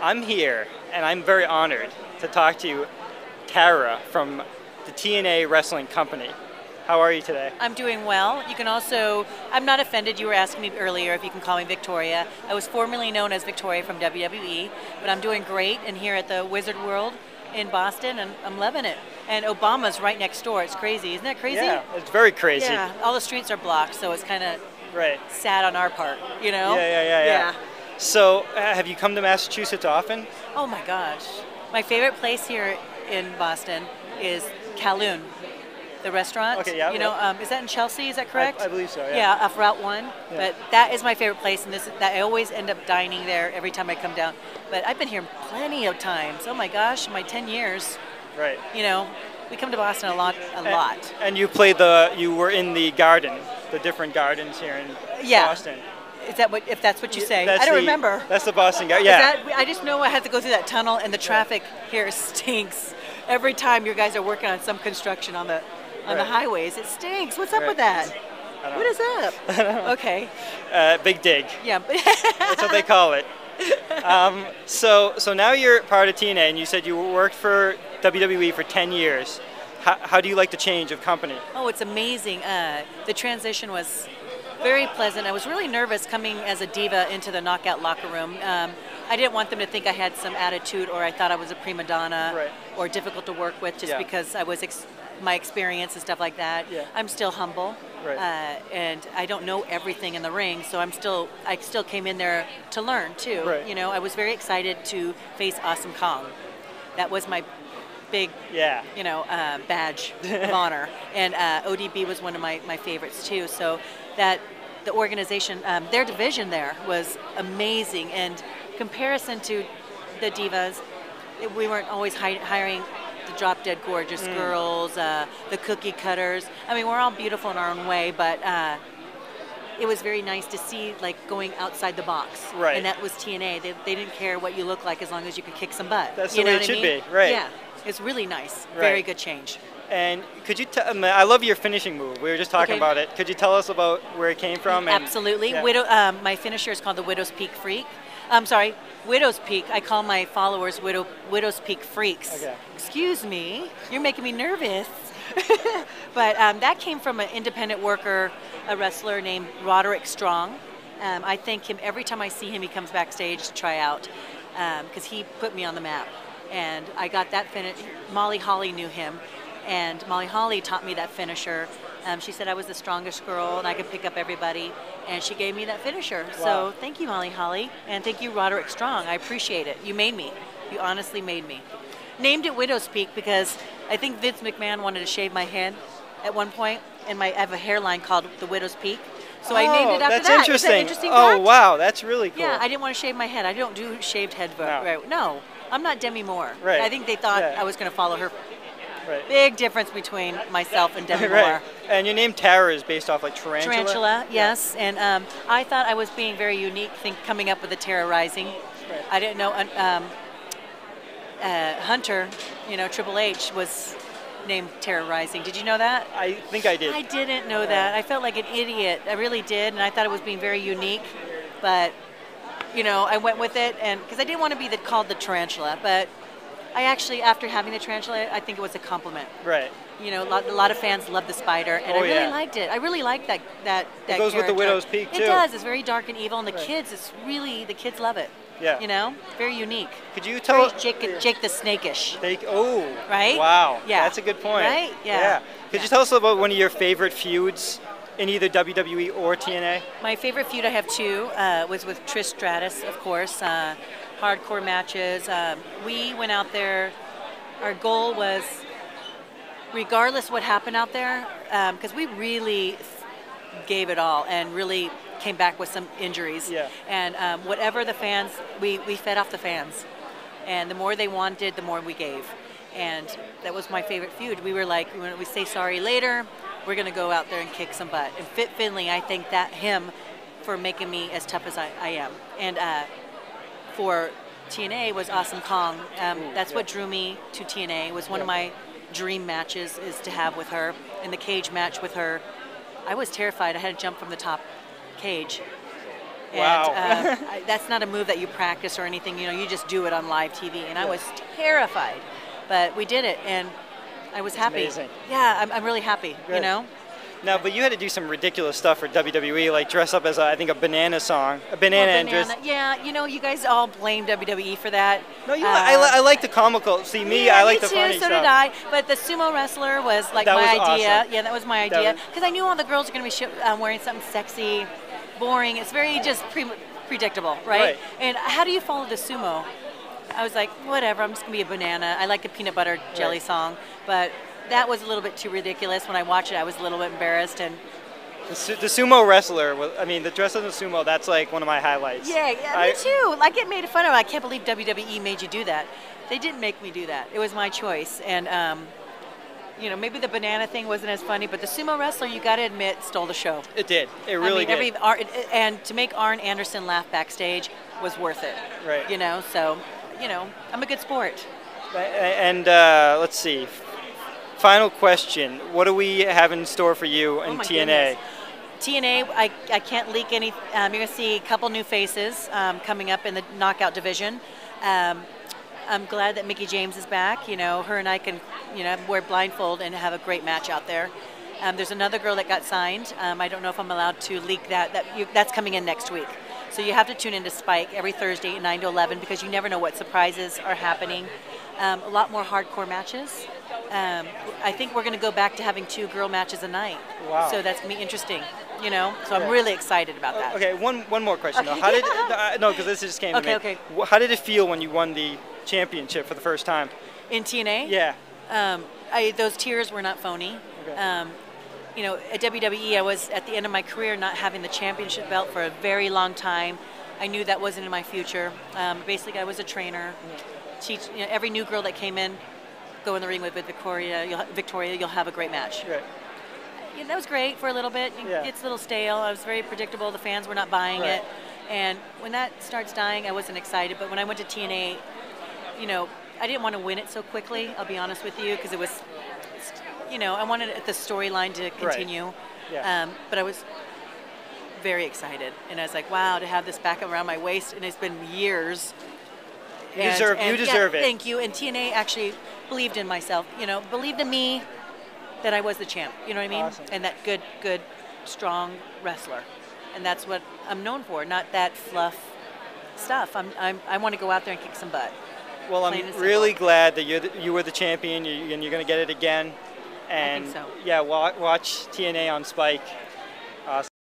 I'm here, and I'm very honored to talk to you, Tara, from the TNA Wrestling Company. How are you today? I'm doing well. You can also, I'm not offended, you were asking me earlier if you can call me Victoria. I was formerly known as Victoria from WWE, but I'm doing great and here at the Wizard World in Boston, and I'm loving it. And Obama's right next door. It's crazy. Isn't that crazy? Yeah, it's very crazy. Yeah, all the streets are blocked, so it's kind of right. sad on our part, you know? Yeah. So, have you come to Massachusetts often? Oh my gosh. My favorite place here in Boston is Kowloon, the restaurant. Okay, yeah. You know, is that in Chelsea? Is that correct? I believe so, yeah. Yeah, off Route 1. Yeah. But that is my favorite place, and that I always end up dining there every time I come down. But I've been here plenty of times. Oh my gosh, my 10 years. Right. You know, we come to Boston a lot. And you were in the garden, the different gardens here in Boston. Is that if that's what you say? I don't remember. That's the Boston Garden, yeah. I just know I have to go through that tunnel, and the traffic here stinks. Every time you guys are working on some construction on the highways, it stinks. What's up with that? What is up? Okay. Big dig. Yeah. That's what they call it. So now you're part of TNA, and you said you worked for WWE for 10 years. How do you like the change of company? Oh, it's amazing. The transition was very pleasant. I was really nervous coming as a diva into the Knockout locker room. I didn't want them to think I had some attitude, or I thought I was a prima donna, or difficult to work with, just because I was my experience and stuff like that. Yeah. I'm still humble, and I don't know everything in the ring, so I still came in there to learn too. Right. You know, I was very excited to face Awesome Kong. That was my big, badge of honor, and ODB was one of my favorites too. So the organization, their division there was amazing. And comparison to the divas, we weren't always hiring the drop dead gorgeous girls, the cookie cutters. I mean, we're all beautiful in our own way, but it was very nice to see, like, going outside the box. Right. And that was TNA. They didn't care what you look like as long as you could kick some butt. That's the way it should be, right? Yeah, it's really nice. Very good change. And could you I love your finishing move. We were just talking about it. Could you tell us about where it came from? Absolutely. Yeah. My finisher is called the Widow's Peak Freak. I'm sorry, Widow's Peak. I call my followers Widow's Peak Freaks. Okay. Excuse me. You're making me nervous. But that came from an independent worker, a wrestler named Roderick Strong. I thank him every time I see him. He comes backstage to try out because he put me on the map. And I got that finish. Molly Holly knew him. And Molly Holly taught me that finisher. She said I was the strongest girl and I could pick up everybody, and she gave me that finisher. Wow. So thank you, Molly Holly, and thank you, Roderick Strong. I appreciate it. You made me. You honestly made me. Named it Widow's Peak because I think Vince McMahon wanted to shave my head at one point, and I have a hairline called the Widow's Peak. So I named it after that. That's interesting. Is that interesting Oh, fact? wow, that's really cool. Yeah, I didn't want to shave my head. I don't do shaved head. No, I'm not Demi Moore. Right. I think they thought I was going to follow her. Right. Big difference between myself and Demi Moore. And your name Tara is based off like tarantula? Tarantula, yes. And I thought I was being very unique, coming up with the Terra Rising. Right. I didn't know Hunter, Triple H was named Terra Rising. Did you know that? I think I did. I didn't know that. I felt like an idiot. I really did, and I thought it was being very unique. But, I went with it, and because I didn't want to be called the Tarantula, but I actually, after having the tarantula, I think it was a compliment. Right. A lot of fans love the spider, and I really liked it. I really liked that It goes with the Widow's Peak, too. It does. It's very dark and evil, and the kids love it. Yeah. Very unique. Could you tell us? Jake the Snake-ish. Right? Wow. Yeah. That's a good point. Right? Yeah. Could you tell us about one of your favorite feuds in either WWE or TNA? My favorite feud, I have two, was with Trish Stratus, of course. Hardcore matches. We went out there, our goal was, regardless what happened out there, because we really gave it all and really came back with some injuries. Yeah. And whatever the fans, we fed off the fans. And the more they wanted, the more we gave. And that was my favorite feud. We were like, when we say sorry later, we're going to go out there and kick some butt. And Fit Finley, I thank him for making me as tough as I am. And for TNA was Awesome Kong. That's what drew me to TNA. It was one of my dream matches is to have with her. In the cage match with her, I was terrified. I had to jump from the top cage. Wow. And that's not a move that you practice or anything. You know, you just do it on live TV. And I was terrified, but we did it, and I was happy. Amazing. Yeah, I'm really happy. Good. You know. Now, but you had to do some ridiculous stuff for WWE, like dress up as I think a banana and dress. Yeah, you know, you guys all blame WWE for that. No, I like the comical. See, I like the too, funny so stuff. did I. But the sumo wrestler was like That my was idea. awesome. Yeah, that was my idea. Because I knew all the girls are going to be wearing something sexy, boring. It's very just predictable, right? And how do you follow the sumo? I was like, whatever, I'm just going to be a banana. I like the peanut butter jelly song, but that was a little bit too ridiculous. When I watched it, I was a little bit embarrassed. And the sumo wrestler, the dress of the sumo, that's like one of my highlights. Yeah, me too. I get made fun of. I can't believe WWE made you do that. They didn't make me do that. It was my choice. And, you know, maybe the banana thing wasn't as funny, but the sumo wrestler, you got to admit, stole the show. It did. It really did. And to make Arn Anderson laugh backstage was worth it. Right. You know, so, you know, I'm a good sport. And let's see. Final question. What do we have in store for you in TNA? Goodness. TNA, I can't leak any. You're going to see a couple new faces coming up in the knockout division. I'm glad that Mickie James is back. You know, her and I can, you know, wear blindfold and have a great match out there. There's another girl that got signed. I don't know if I'm allowed to leak that. That's coming in next week. So you have to tune into Spike every Thursday at 9 to 11 because you never know what surprises are happening. A lot more hardcore matches. I think we're going to go back to having 2 girl matches a night. Wow. So that's going to be interesting, you know. So I'm really excited about that. Okay, one more question. Okay. Though. How did no, because this just came to me. Okay. How did it feel when you won the championship for the first time? In TNA? Yeah. Those tears were not phony. Okay. You know, at WWE, I was at the end of my career not having the championship belt for a very long time. I knew that wasn't in my future. Basically, I was a trainer. Teach every new girl that came in, go in the ring with Victoria. You'll have a great match. Right. Yeah, that was great for a little bit. It's a little stale. I was very predictable. The fans were not buying it. And when that starts dying, I wasn't excited. But when I went to TNA, you know, I didn't want to win it so quickly. I'll be honest with you, because it was, you know, I wanted the storyline to continue. Right. Yeah. But I was very excited, and I was like, wow, to have this back around my waist, and it's been years. You deserve it. Thank you. And TNA actually believed in myself, you know, believed in me that I was the champ, you know what I mean? Awesome. And that good, strong wrestler. And that's what I'm known for, not that fluff stuff. I want to go out there and kick some butt. Well, I'm really glad that you were the champion, and you're going to get it again. And I think so. Yeah, watch TNA on Spike.